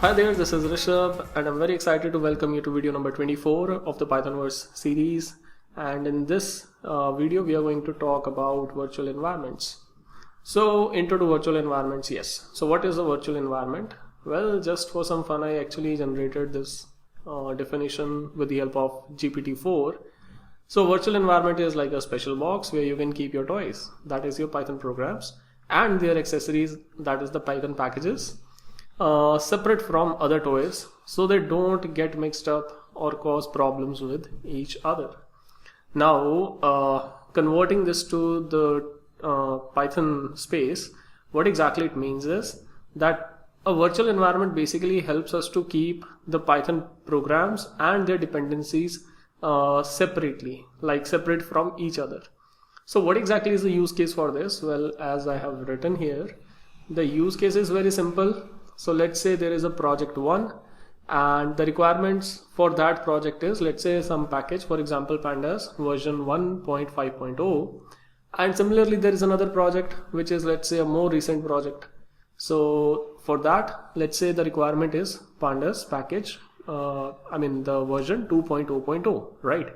Hi there, this is Rishabh and I'm very excited to welcome you to video number 24 of the Pythonverse series. And in this video we are going to talk about virtual environments. So intro to virtual environments, yes. So what is a virtual environment? Well, just for some fun I actually generated this definition with the help of GPT-4. So virtual environment is like a special box where you can keep your toys, that is your Python programs, and their accessories, that is the Python packages, separate from other toys so they don't get mixed up or cause problems with each other. Now converting this to the Python space, what exactly it means is that a virtual environment basically helps us to keep the Python programs and their dependencies separately, like separate from each other. So what exactly is the use case for this? Well, as I have written here, the use case is very simple. So let's say there is a project 1 and the requirements for that project is, let's say, some package, for example pandas version 1.5.0, and similarly there is another project which is, let's say, a more recent project. So for that, let's say the requirement is pandas package, the version 2.0.0, right?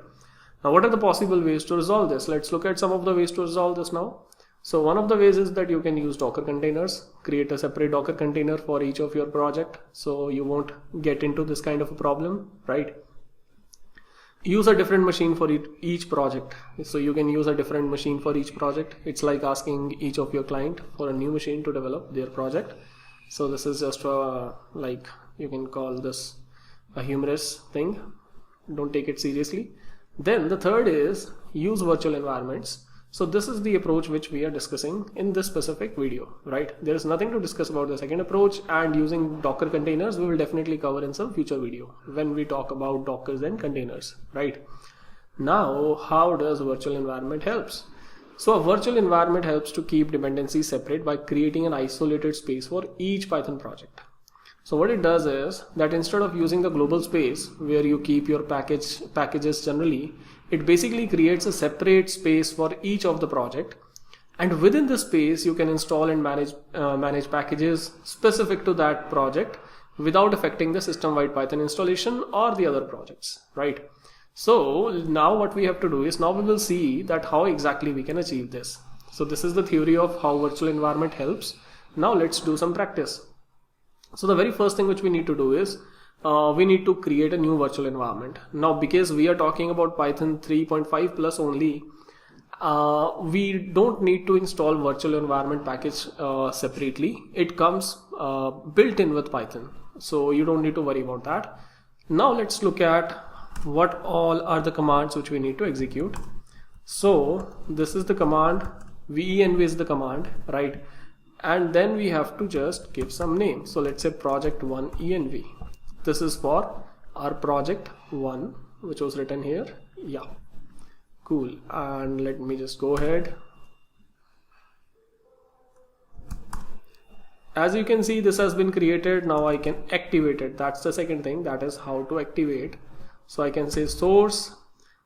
Now what are the possible ways to resolve this? Let's look at some of the ways to resolve this now. So one of the ways is that you can use Docker containers, create a separate Docker container for each of your project, so you won't get into this kind of a problem, right? Use a different machine for each project. So you can use a different machine for each project. It's like asking each of your client for a new machine to develop their project. So this is just like, you can call this a humorous thing. Don't take it seriously. Then the third is use virtual environments. So this is the approach which we are discussing in this specific video, right? There is nothing to discuss about the second approach, and using Docker containers we will definitely cover in some future video when we talk about Dockers and containers, right? Now, how does virtual environment helps? So a virtual environment helps to keep dependencies separate by creating an isolated space for each Python project. So what it does is that instead of using the global space where you keep your packages generally, it basically creates a separate space for each of the project, and within this space you can install and manage packages specific to that project without affecting the system-wide Python installation or the other projects, right? So now what we have to do is, now we will see that how exactly we can achieve this. So this is the theory of how virtual environment helps. Now let's do some practice. So the very first thing which we need to do is we need to create a new virtual environment. Now because we are talking about Python 3.5 plus only, we don't need to install virtual environment package separately. It comes built in with Python, so you don't need to worry about that. Now let's look at what all are the commands which we need to execute. So this is the command, venv is the command, right? And then we have to just give some name. So let's say project 1 env. This is for our project 1 which was written here. Yeah, cool. And let me just go ahead. As you can see, this has been created. Now I can activate it. That's the second thing, that is how to activate. So I can say source,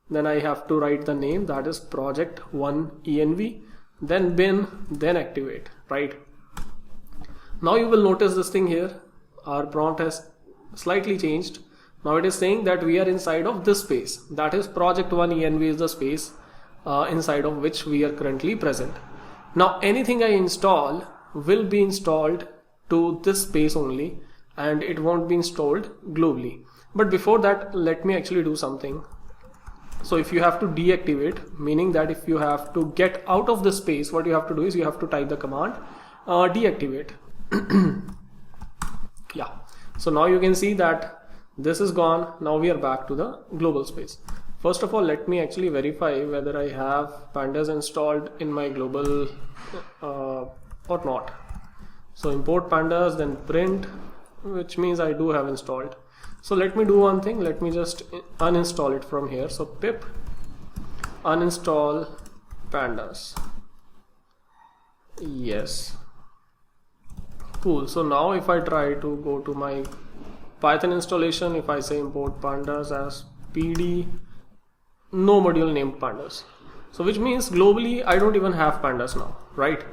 then I have to write the name, that is project 1 env, then bin, then activate, right? Now you will notice this thing here, our prompt has slightly changed. Now it is saying that we are inside of this space, that is project 1 env is the space inside of which we are currently present. Now anything I install will be installed to this space only, and it won't be installed globally. But before that, let me actually do something. So if you have to deactivate, meaning that if you have to get out of the space, what you have to do is you have to type the command deactivate. Yeah, so now you can see that this is gone. Now we are back to the global space. First of all, let me actually verify whether I have pandas installed in my global or not. So import pandas, then print, which means I do have installed. So let me do one thing, let me just uninstall it from here. So pip uninstall pandas. Yes, cool. So now if I try to go to my Python installation, if I say import pandas as pd, no module named pandas. So which means globally I don't even have pandas now, right?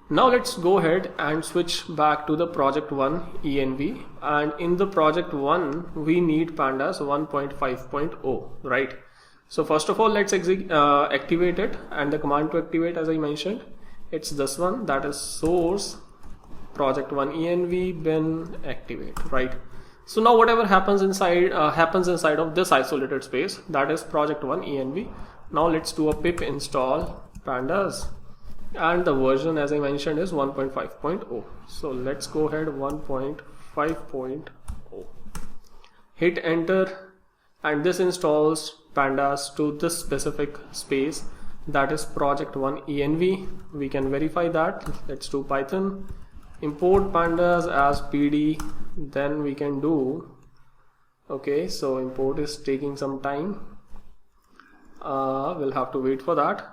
Now let's go ahead and switch back to the project 1 env, and in the project 1 we need pandas 1.5.0, right? So first of all, let's activate it, and the command to activate, as I mentioned, it's this one, that is source project 1 env bin activate, right? So now whatever happens inside of this isolated space, that is project 1 env. Now let's do a pip install pandas, and the version, as I mentioned, is 1.5.0. so let's go ahead, 1.5.0, hit enter, and this installs pandas to this specific space, that is project 1 env. We can verify that. Let's do python import pandas as pd, then we can do, okay, so import is taking some time, we'll have to wait for that.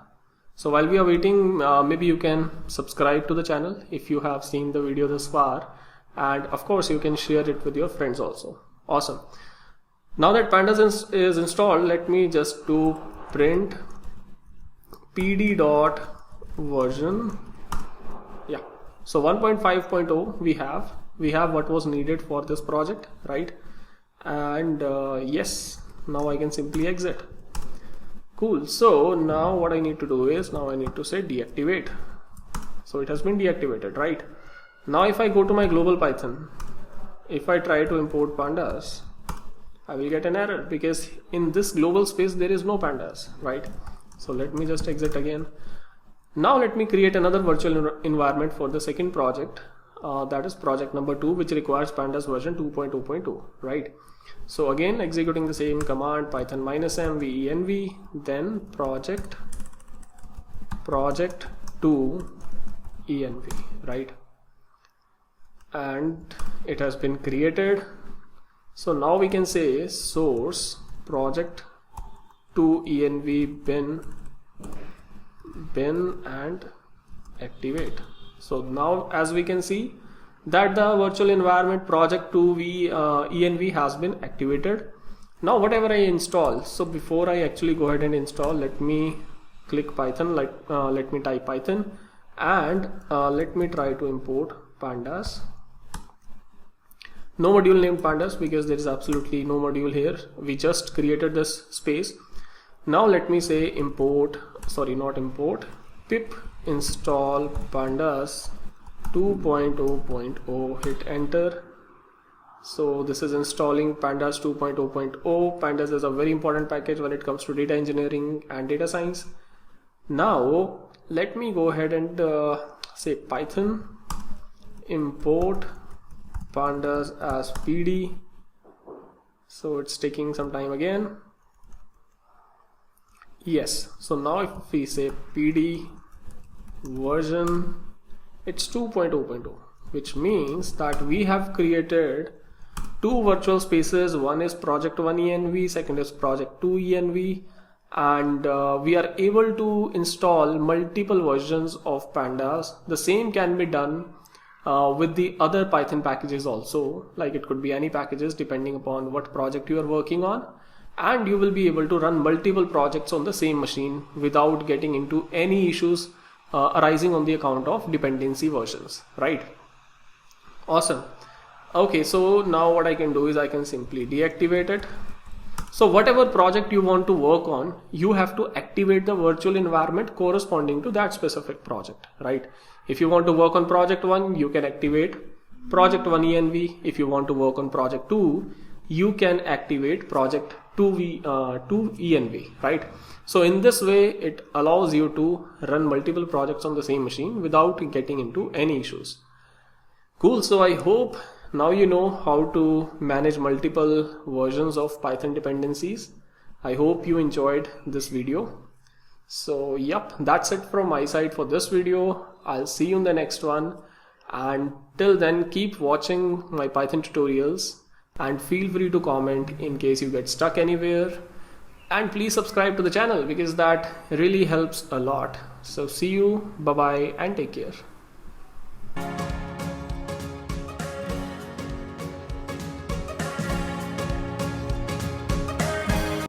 So while we are waiting, maybe you can subscribe to the channel if you have seen the video this far, and of course you can share it with your friends also. Awesome. Now that pandas is installed, let me just do print pd.version. Yeah, so 1.5.0 we have what was needed for this project, right? And yes, now I can simply exit. Cool. So now what I need to do is, now I need to say deactivate. So it has been deactivated, right? Now if I go to my global Python, if I try to import pandas, I will get an error because in this global space there is no pandas, right? So let me just exit again. Now let me create another virtual environment for the second project, that is project number 2, which requires pandas version 2.0.2, right? So again, executing the same command, python -m venv, then project 2 env, right? And it has been created. So now we can say source project 2 env bin and activate. So now as we can see that the virtual environment project 2 env has been activated. Now whatever I install, so before I actually go ahead and install, let me click python, let me type python, and let me try to import pandas. No module named pandas because there is absolutely no module here, we just created this space. Now let me say import, sorry, not import, pip install pandas 2.0.0, hit enter. So this is installing pandas 2.0.0. pandas is a very important package when it comes to data engineering and data science. Now let me go ahead and say python import pandas as pd. So it's taking some time again. Yes, so now if we say pd version, it's 2.0.0, which means that we have created two virtual spaces. One is project 1 env, second is project 2 env, and we are able to install multiple versions of pandas. The same can be done with the other Python packages also, like it could be any packages depending upon what project you are working on, and you will be able to run multiple projects on the same machine without getting into any issues arising on the account of dependency versions, right? Awesome. Okay, so now what I can do is I can simply deactivate it. So whatever project you want to work on, you have to activate the virtual environment corresponding to that specific project, right? If you want to work on project 1, you can activate project 1 env. If you want to work on project 2, you can activate project 2 env, right? So in this way, it allows you to run multiple projects on the same machine without getting into any issues. Cool. So I hope now you know how to manage multiple versions of Python dependencies. I hope you enjoyed this video. So yep, that's it from my side for this video. I'll see you in the next one, and till then keep watching my Python tutorials and feel free to comment in case you get stuck anywhere, and please subscribe to the channel because that really helps a lot. So see you, bye bye, and take care.